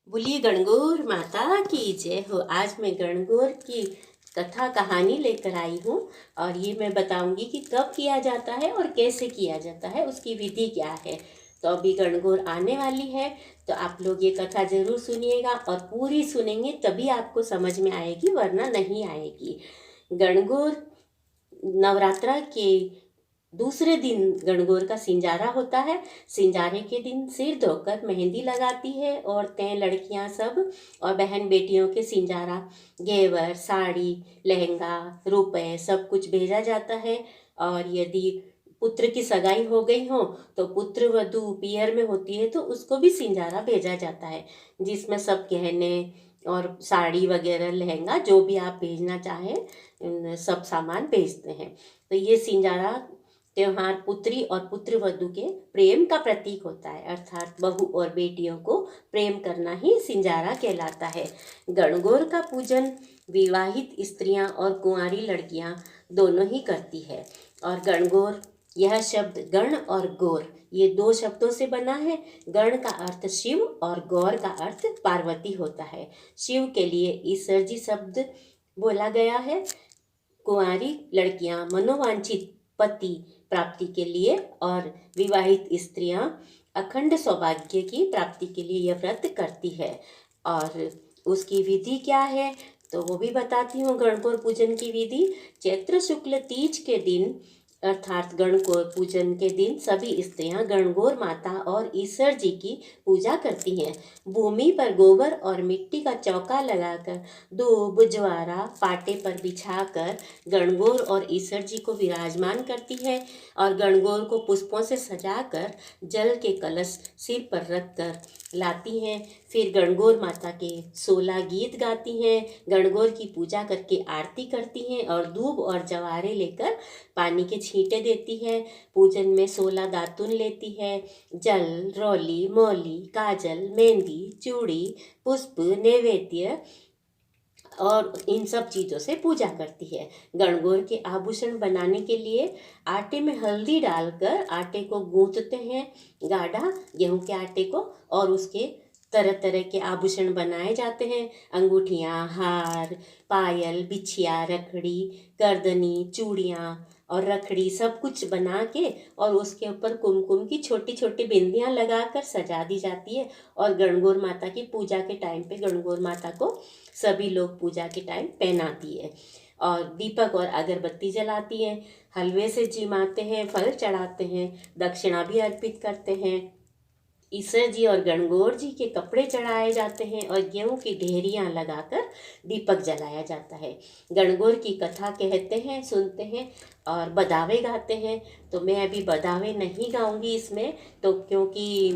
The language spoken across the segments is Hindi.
बोलिए गणगौर माता की जय हो। आज मैं गणगौर की कथा कहानी लेकर आई हूँ और ये मैं बताऊंगी कि कब किया जाता है और कैसे किया जाता है, उसकी विधि क्या है। तो अभी गणगौर आने वाली है, तो आप लोग ये कथा जरूर सुनिएगा और पूरी सुनेंगे तभी आपको समझ में आएगी, वरना नहीं आएगी। गणगौर नवरात्रा के दूसरे दिन गणगौर का सिंजारा होता है। सिंजारे के दिन सिर धोकर मेहंदी लगाती है औरतें, लड़कियां सब, और बहन बेटियों के सिंजारा, घेवर, साड़ी, लहंगा, रुपए सब कुछ भेजा जाता है। और यदि पुत्र की सगाई हो गई हो तो पुत्र वधू पियर में होती है तो उसको भी सिंजारा भेजा जाता है, जिसमें सब गहने और साड़ी वगैरह, लहंगा, जो भी आप भेजना चाहें सब सामान भेजते हैं। तो ये सिंजारा त्योहार पुत्री और पुत्र वधू के प्रेम का प्रतीक होता है, अर्थात बहू और बेटियों को प्रेम करना ही सिंजारा कहलाता है। गणगौर का पूजन विवाहित स्त्रियां और कुंवारी लड़कियां दोनों ही करती है। और गणगौर, यह शब्द गण और गौर, ये दो शब्दों से बना है। गण का अर्थ शिव और गौर का अर्थ पार्वती होता है। शिव के लिए ईसर्जी शब्द बोला गया है। कुंवारी लड़कियां मनोवांछित पति प्राप्ति के लिए और विवाहित स्त्रियां अखंड सौभाग्य की प्राप्ति के लिए यह व्रत करती है। और उसकी विधि क्या है तो वो भी बताती हूँ। गणगौर पूजन की विधि: चैत्र शुक्ल तीज के दिन अर्थात गणगौर पूजन के दिन सभी स्त्रियां गणगौर माता और ईश्वर जी की पूजा करती हैं। भूमि पर गोबर और मिट्टी का चौका लगाकर दूब, ज्वारा पाटे पर बिछाकर गणगौर और ईश्वर जी को विराजमान करती है और गणगौर को पुष्पों से सजाकर जल के कलश सिर पर रखकर लाती हैं। फिर गणगौर माता के 16 गीत गाती हैं, गणगौर की पूजा करके आरती करती हैं और दूब और जवारे लेकर पानी के छींटे देती है। पूजन में 16 दातुन लेती है। जल, रौली, मौली, काजल, मेहंदी, चूड़ी, पुष्प, नैवेद्य और इन सब चीज़ों से पूजा करती है। गणगौर के आभूषण बनाने के लिए आटे में हल्दी डालकर आटे को गूंथते हैं, गाढ़ा गेहूं के आटे को, और उसके तरह तरह के आभूषण बनाए जाते हैं। अंगूठियाँ, हार, पायल, बिछिया, रखड़ी, करदनी, चूड़ियाँ और रखड़ी सब कुछ बना के और उसके ऊपर कुमकुम की छोटी छोटी बिंदियाँ लगाकर सजा दी जाती है। और गणगौर माता की पूजा के टाइम पे गणगौर माता को सभी लोग पूजा के टाइम पहनाती है और दीपक और अगरबत्ती जलाती हैं। हलवे से जिमाते हैं, फल चढ़ाते हैं, दक्षिणा भी अर्पित करते हैं। ईश्वर जी और गणगौर जी के कपड़े चढ़ाए जाते हैं और गेहूं की ढेरियां लगाकर दीपक जलाया जाता है। गणगौर की कथा कहते हैं, सुनते हैं और बदावे गाते हैं। तो मैं अभी बदावे नहीं गाऊंगी इसमें, तो क्योंकि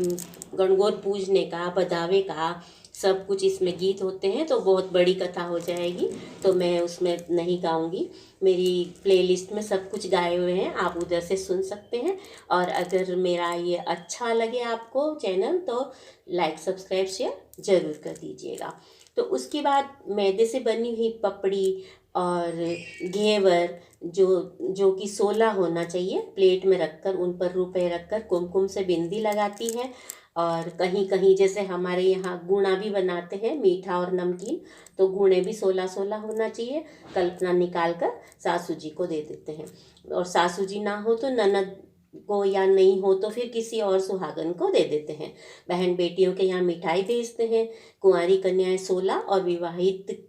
गणगौर पूजने का, बदावे का सब कुछ इसमें गीत होते हैं तो बहुत बड़ी कथा हो जाएगी, तो मैं उसमें नहीं गाऊंगी। मेरी प्लेलिस्ट में सब कुछ गाए हुए हैं, आप उधर से सुन सकते हैं। और अगर मेरा ये अच्छा लगे आपको चैनल तो लाइक, सब्सक्राइब, शेयर ज़रूर कर दीजिएगा। तो उसके बाद मैदे से बनी हुई पपड़ी और घेवर जो कि 16 होना चाहिए, प्लेट में रखकर उन पर रुपए रखकर कुमकुम से बिंदी लगाती है। और कहीं कहीं जैसे हमारे यहाँ गुणा भी बनाते हैं, मीठा और नमकीन, तो गुणे भी 16-16 होना चाहिए। कल्पना निकाल कर सासू जी को दे देते हैं, और सासू जी ना हो तो ननद को, या नहीं हो तो फिर किसी और सुहागन को दे देते हैं। बहन बेटियों के यहाँ मिठाई भेजते हैं। कुंवारी कन्याएं 16 और विवाहित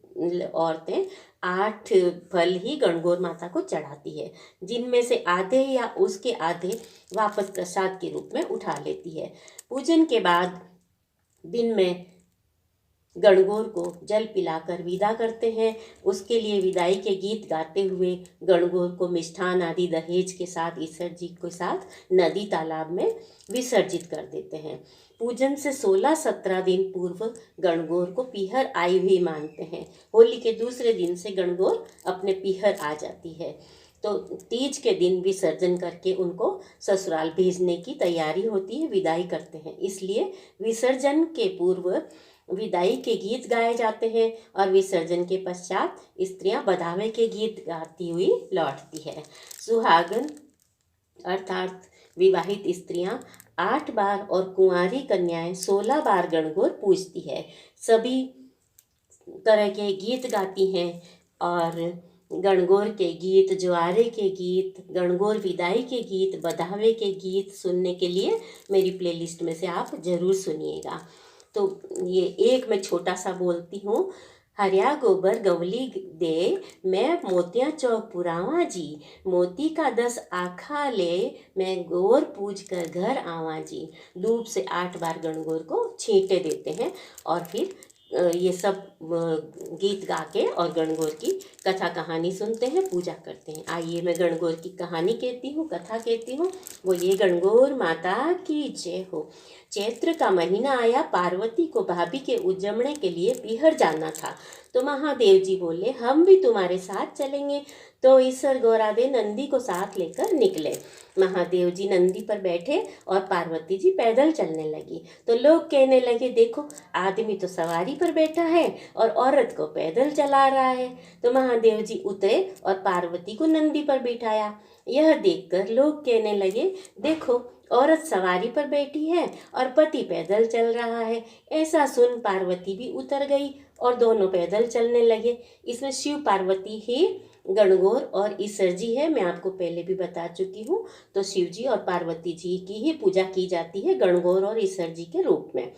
औरतें 8 फल ही गणगौर माता को चढ़ाती है, जिनमें से आधे या उसके आधे वापस प्रसाद के रूप में उठा लेती है। पूजन के बाद दिन में गणगौर को जल पिलाकर विदा करते हैं। उसके लिए विदाई के गीत गाते हुए गणगौर को मिष्ठान आदि दहेज के साथ ईश्वर जी के साथ नदी तालाब में विसर्जित कर देते हैं। पूजन से 16-17 दिन पूर्व गणगौर को पीहर आई हुई मानते हैं। होली के दूसरे दिन से गणगौर अपने पीहर आ जाती है, तो तीज के दिन विसर्जन करके उनको ससुराल भेजने की तैयारी होती है, विदाई करते हैं। इसलिए विसर्जन के पूर्व विदाई के गीत गाए जाते हैं और विसर्जन के पश्चात स्त्रियां बधावे के गीत गाती हुई लौटती है। सुहागन अर्थात विवाहित स्त्रियां 8 बार और कुंवारी कन्याएं 16 बार गणगौर पूजती है। सभी तरह के गीत गाती हैं और गणगौर के गीत, ज्वारे के गीत, गणगौर विदाई के गीत, बधावे के गीत सुनने के लिए मेरी प्लेलिस्ट में से आप ज़रूर सुनिएगा। तो ये एक मैं छोटा सा बोलती हूँ। हरिया गोबर गवली दे, मैं मोतिया चौक पुरावा जी, मोती का 10 आखा ले, मैं गोर पूज कर घर आवा जी। धूप से 8 बार गणगौर को छींटे देते हैं और फिर ये सब गीत गा के और गणगौर की कथा कहानी सुनते हैं, पूजा करते हैं। आइए मैं गणगौर की कहानी कहती हूँ, कथा कहती हूँ। वो ये गणगौर माता की जय हो। चैत्र का महीना आया, पार्वती को भाभी के उजमणे के लिए पीहर जाना था। तो महादेव जी बोले हम भी तुम्हारे साथ चलेंगे। तो ईश्वर गौरादे नंदी को साथ लेकर निकले। महादेव जी नंदी पर बैठे और पार्वती जी पैदल चलने लगी। तो लोग कहने लगे देखो आदमी तो सवारी पर बैठा है और औरत को पैदल चला रहा है। तो महादेव जी उतरे और पार्वती को नंदी पर बिठाया। यह देखकर लोग कहने लगे देखो औरत सवारी पर बैठी है और पति पैदल चल रहा है। ऐसा सुन पार्वती भी उतर गई और दोनों पैदल चलने लगे। इसमें शिव पार्वती ही गणगौर और ईश्वर जी है, मैं आपको पहले भी बता चुकी हूँ। तो शिव जी और पार्वती जी की ही पूजा की जाती है गणगौर और ईश्वर जी के रूप में।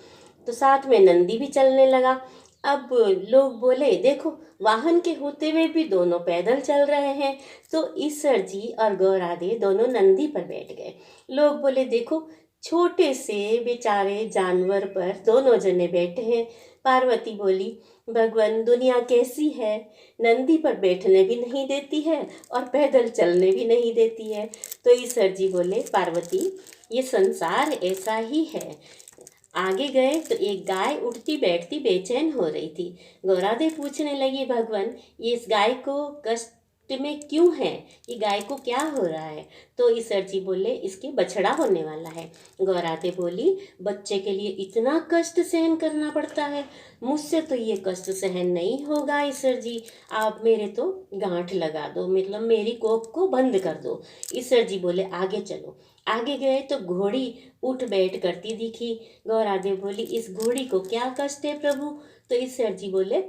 तो साथ में नंदी भी चलने लगा। अब लोग बोले देखो वाहन के होते हुए भी दोनों पैदल चल रहे हैं। तो ईश्वर जी और गौरादे दोनों नंदी पर बैठ गए। लोग बोले देखो छोटे से बेचारे जानवर पर दोनों जने बैठे हैं। पार्वती बोली भगवान दुनिया कैसी है, नंदी पर बैठने भी नहीं देती है और पैदल चलने भी नहीं देती है। तो ईश्वर जी बोले पार्वती ये संसार ऐसा ही है। आगे गए तो एक गाय उठती बैठती बेचैन हो रही थी। गौरादे पूछने लगी भगवान ये इस गाय को कष्ट में क्यों है, ये गाय को क्या हो रहा है। तो ईश्वर जी बोले इसके बछड़ा होने वाला है। गौरादे बोली बच्चे के लिए इतना कष्ट सहन करना पड़ता है, मुझसे तो ये कष्ट सहन नहीं होगा ईश्वर जी, आप मेरे तो गांठ लगा दो, मतलब मेरी कोख को बंद कर दो। ईश्वर जी बोले आगे चलो। आगे गए तो घोड़ी उठ बैठ करती दिखी। गौरादे बोली इस घोड़ी को क्या कष्ट है प्रभु। तो ईश्वर जी बोले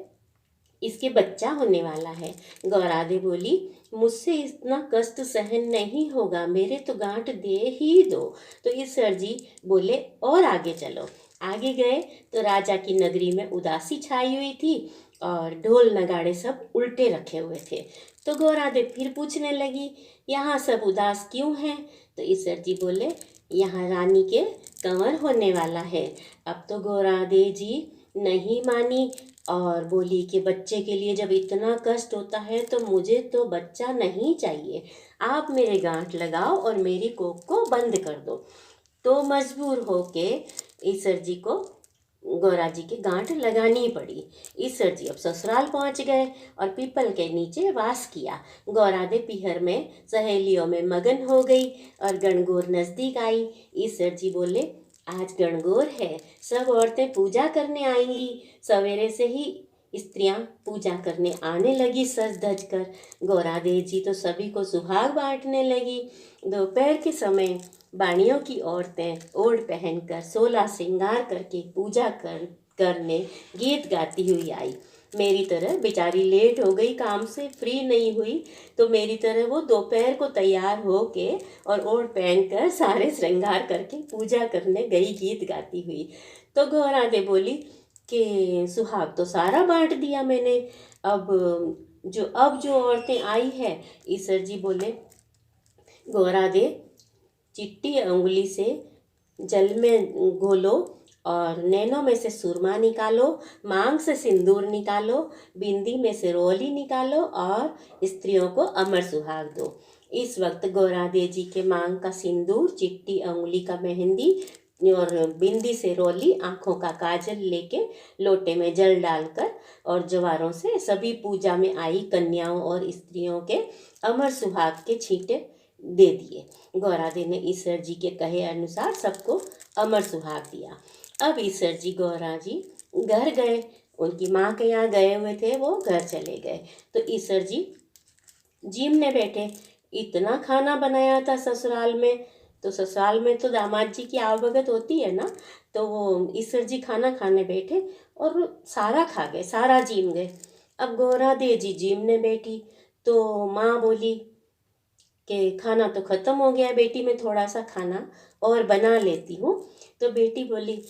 इसके बच्चा होने वाला है। गौरादे बोली मुझसे इतना कष्ट सहन नहीं होगा, मेरे तो गांठ दे ही दो। तो ईश्वर जी बोले और आगे चलो। आगे गए तो राजा की नगरी में उदासी छाई हुई थी और ढोल नगाड़े सब उल्टे रखे हुए थे। तो गौरादे फिर पूछने लगी यहाँ सब उदास क्यों हैं। तो ईश्वर जी बोले यहाँ रानी के कंवर होने वाला है। अब तो गौरादे जी नहीं मानी और बोली कि बच्चे के लिए जब इतना कष्ट होता है तो मुझे तो बच्चा नहीं चाहिए, आप मेरे गांठ लगाओ और मेरी कोख को बंद कर दो। तो मजबूर होके ईश्वर जी को गौरा जी के गांठ लगानी पड़ी। ईश्वर जी अब ससुराल पहुंच गए और पीपल के नीचे वास किया। गौरादे पीहर में सहेलियों में मगन हो गई और गणगौर नजदीक आई। ईश्वर जी बोले आज गणगौर है, सब औरतें पूजा करने आएंगी। सवेरे से ही स्त्रियां पूजा करने आने लगी सज धज कर। गौरादे जी तो सभी को सुहाग बांटने लगी। दोपहर के समय बाणियों की औरतें ओढ़ पहनकर 16 श्रृंगार करके पूजा करने गीत गाती हुई आई। मेरी तरह बेचारी लेट हो गई, काम से फ्री नहीं हुई, तो मेरी तरह वो दोपहर को तैयार हो के और ओढ़ पहन कर सारे श्रृंगार करके पूजा करने गई गीत गाती हुई। तो गौरादे बोली कि सुहाग तो सारा बांट दिया मैंने, अब जो औरतें आई है। ईश्वर जी बोले गौरादे चिट्टी उंगली से जल में घोलो और नैनों में से सुरमा निकालो, मांग से सिंदूर निकालो, बिंदी में से रोली निकालो और स्त्रियों को अमर सुहाग दो। इस वक्त गौरादे जी के मांग का सिंदूर, चिट्टी उंगली का मेहंदी और बिंदी से रोली, आँखों का काजल लेके लोटे में जल डालकर और जवारों से सभी पूजा में आई कन्याओं और स्त्रियों के अमर सुहाग के छींटे दे दिए। गौरादे ने ईश्वर जी के कहे अनुसार सबको अमर सुहाग दिया। अब ईश्वर जी गौरा जी घर गए, उनकी माँ के यहाँ गए हुए थे, वो घर चले गए। तो ईश्वर जी जीमने बैठे। इतना खाना बनाया था ससुराल में, तो ससुराल में तो दामाद जी की आवभगत होती है ना। तो वो ईश्वर जी खाना खाने बैठे और सारा खा गए, सारा जीम गए। अब गौरा दे जी जीमने बैठी तो माँ बोली कि खाना तो ख़त्म हो गया है बेटी, मैं थोड़ा सा खाना और बना लेती हूँ। तो बेटी बोली,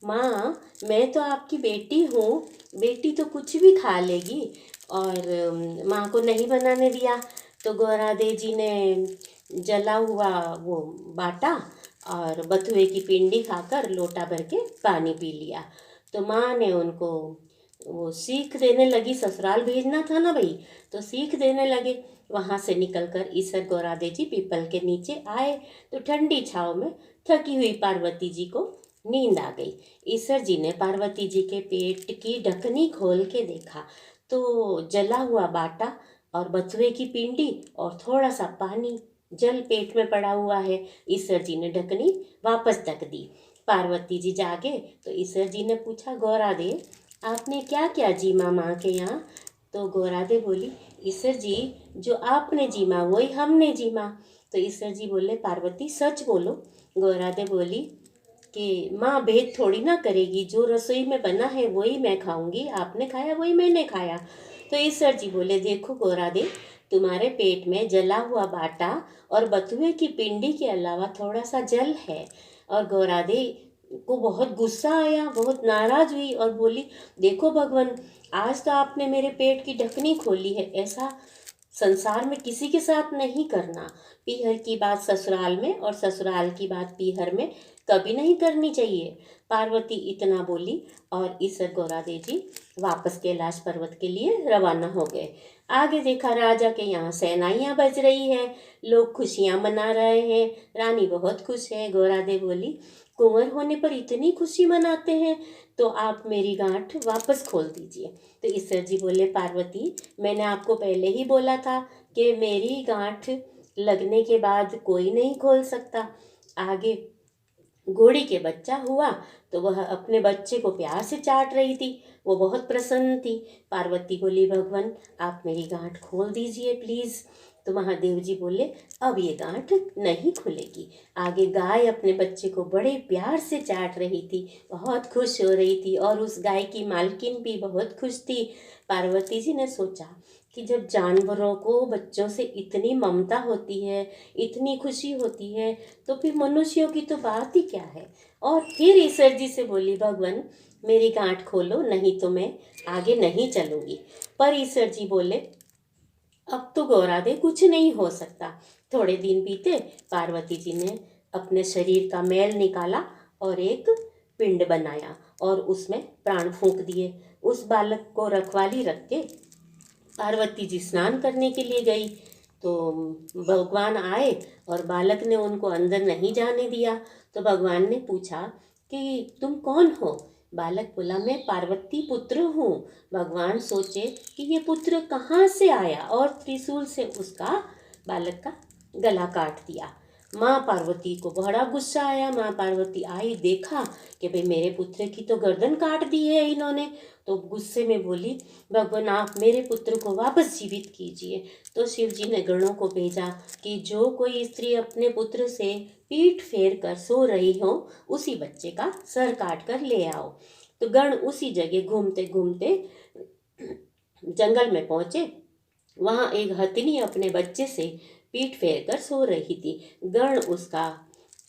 माँ मैं तो आपकी बेटी हूँ, बेटी तो कुछ भी खा लेगी। और माँ को नहीं बनाने दिया। तो गौरा दे जी ने जला हुआ वो बाटा और बथुए की पिंडी खाकर लोटा भर के पानी पी लिया। तो माँ ने उनको वो सीख देने लगी, ससुराल भेजना था ना भाई, तो सीख देने लगे। वहाँ से निकलकर ईसर गौरादे जी पीपल के नीचे आए तो ठंडी छाँव में थकी हुई पार्वती जी को नींद आ गई। ईसर जी ने पार्वती जी के पेट की ढकनी खोल के देखा तो जला हुआ बाटा और बथुए की पिंडी और थोड़ा सा पानी जल पेट में पड़ा हुआ है। ईसर जी ने ढकनी वापस ढक दी। पार्वती जी जागे तो ईसर जी ने पूछा, गौरादे आपने क्या क्या जीमा माँ के यहाँ? तो गौरादे बोली, ईसर जी जो आपने जीमा वही हमने जीमा। तो ईसर जी बोले, पार्वती सच बोलो। गौरादे बोली कि माँ भेद थोड़ी ना करेगी, जो रसोई में बना है वही मैं खाऊंगी, आपने खाया वही मैंने खाया। तो ईसर जी बोले, देखो गौरादे तुम्हारे पेट में जला हुआ बाटा और बथुए की पिंडी के अलावा थोड़ा सा जल है। और गौरादे को बहुत गुस्सा आया, बहुत नाराज हुई और बोली, देखो भगवान आज तो आपने मेरे पेट की ढकनी खोली है, ऐसा संसार में किसी के साथ नहीं करना। पीहर की बात ससुराल में और ससुराल की बात पीहर में कभी नहीं करनी चाहिए। पार्वती इतना बोली और ईसर गौरादे जी वापस कैलाश पर्वत के लिए रवाना हो गए। आगे देखा राजा के यहाँ शहनाइयाँ बज रही है, लोग खुशियाँ मना रहे हैं, रानी बहुत खुश है। गौरादे बोली, कुंवर होने पर इतनी खुशी मनाते हैं तो आप मेरी गांठ वापस खोल दीजिए। तो ईसर जी बोले, पार्वती मैंने आपको पहले ही बोला था कि मेरी गांठ लगने के बाद कोई नहीं खोल सकता। आगे घोड़ी के बच्चा हुआ तो वह अपने बच्चे को प्यार से चाट रही थी, वो बहुत प्रसन्न थी। पार्वती बोली, भगवान आप मेरी गांठ खोल दीजिए प्लीज़। तो महादेव जी बोले, अब ये गांठ नहीं खुलेगी। आगे गाय अपने बच्चे को बड़े प्यार से चाट रही थी, बहुत खुश हो रही थी और उस गाय की मालकिन भी बहुत खुश थी। पार्वती जी ने सोचा कि जब जानवरों को बच्चों से इतनी ममता होती है, इतनी खुशी होती है, तो फिर मनुष्यों की तो बात ही क्या है। और फिर ईश्वर जी से बोली, भगवान मेरी गांठ खोलो नहीं तो मैं आगे नहीं चलूँगी। पर ईश्वर जी बोले, अब तो गौरादे कुछ नहीं हो सकता। थोड़े दिन बीते, पार्वती जी ने अपने शरीर का मैल निकाला और एक पिंड बनाया और उसमें प्राण फूंक दिए। उस बालक को रखवाली रख के पार्वती जी स्नान करने के लिए गई तो भगवान आए और बालक ने उनको अंदर नहीं जाने दिया। तो भगवान ने पूछा कि तुम कौन हो? बालक बोला, मैं पार्वती पुत्र हूँ। भगवान सोचे कि ये पुत्र कहाँ से आया और त्रिशूल से उसका बालक का गला काट दिया। माँ पार्वती को बड़ा गुस्सा आया। माँ पार्वती आई, देखा कि भाई मेरे पुत्र की तो गर्दन काट दी है इन्होंने। तो गुस्से में बोली, भगवान आप मेरे पुत्र को वापस जीवित कीजिए। तो शिव जी ने गणों को भेजा कि जो कोई स्त्री अपने पुत्र से पीठ फेर कर सो रही हो उसी बच्चे का सर काट कर ले आओ। तो गण उसी जगह घूमते घूमते जंगल में पहुँचे। वहाँ एक हथिनी अपने बच्चे से पीठ फेर कर सो रही थी। गण उसका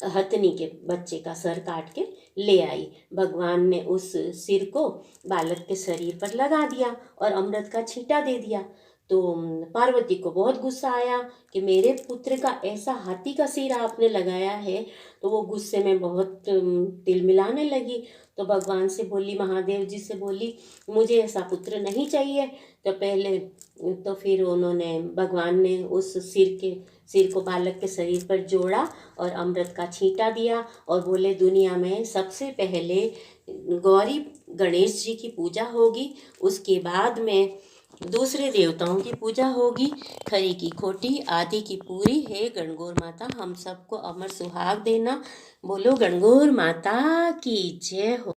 हथनी के बच्चे का सर काट के ले आई। भगवान ने उस सिर को बालक के शरीर पर लगा दिया और अमृत का छींटा दे दिया। तो पार्वती को बहुत गुस्सा आया कि मेरे पुत्र का ऐसा हाथी का सिर आपने लगाया है। तो वो गुस्से में बहुत तिलमिलाने लगी। तो भगवान से बोली, महादेव जी से बोली, मुझे ऐसा पुत्र नहीं चाहिए। तो पहले तो फिर उन्होंने भगवान ने उस सिर को बालक के शरीर पर जोड़ा और अमृत का छींटा दिया और बोले, दुनिया में सबसे पहले गौरी गणेश जी की पूजा होगी, उसके बाद में दूसरे देवताओं की पूजा होगी। खरी की खोटी आधी की पूरी। हे गणगौर माता हम सबको अमर सुहाग देना। बोलो गणगौर माता की जय हो।